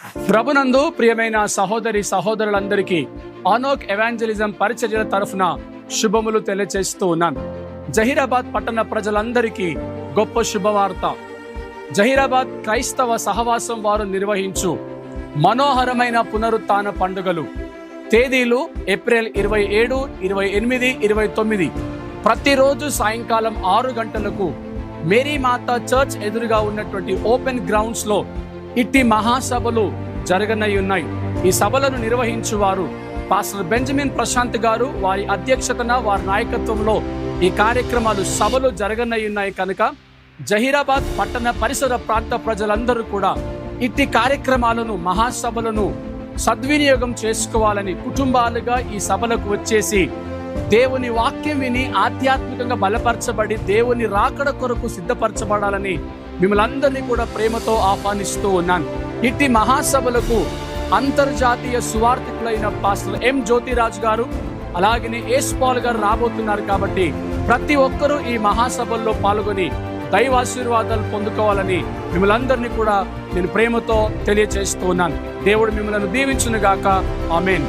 ప్రభునందు ప్రియమైన సహోదరి సహోదరులందరికీ ఆనోక్ ఎవాంజలిజం పరిచర్యల తరఫున శుభములు తెలియజేస్తూ ఉన్నాను. జహీరాబాద్ పట్టణ ప్రజలందరికీ గొప్ప శుభవార్త. జహీరాబాద్ క్రైస్తవ సహవాసం వారు నిర్వహించు మనోహరమైన పునరుత్థాన పండుగలు తేదీలు ఏప్రిల్ 27, 28, 29 ప్రతిరోజు సాయంకాలం 6 గంటలకు మేరీ మాతా చర్చ్ ఎదురుగా ఉన్నటువంటి ఓపెన్ గ్రౌండ్స్ లో ఇట్టి మహాసభలు జరగనై ఈ సభలను నిర్వహించువారు పాస్టర్ బెంజమిన్ ప్రశాంత్ గారు. వారి అధ్యక్షతన వారి నాయకత్వంలో ఈ కార్యక్రమాలు సభలు జరగనై కనుక జహీరాబాద్ పట్టణ పరిసర ప్రాంత ప్రజలందరూ కూడా ఇట్టి కార్యక్రమాలను మహాసభలను సద్వినియోగం చేసుకోవాలని కుటుంబాలుగా ఈ సభలకు వచ్చేసి దేవుని వాక్యం విని ఆధ్యాత్మికంగా బలపరచబడి దేవుని రాకడ కొరకు సిద్ధపరచబడాలని మిమ్మల్ని అందరినీ కూడా ప్రేమతో ఆహ్వానిస్తూ ఉన్నాను. ఇట్టి మహాసభలకు అంతర్జాతీయ సువార్థికులైన పాస్టర్ ఎం జ్యోతిరాజ్ గారు అలాగనే ఎస్ పాల్ గారు రాబోతున్నారు. కాబట్టి ప్రతి ఒక్కరూ ఈ మహాసభల్లో పాల్గొని దైవాశీర్వాదాలు పొందుకోవాలని మిమ్మల్ని అందరినీ కూడా నేను ప్రేమతో తెలియజేస్తూ ఉన్నాను. దేవుడు మిమ్మల్ని దీవించును గాక. ఆమేన్.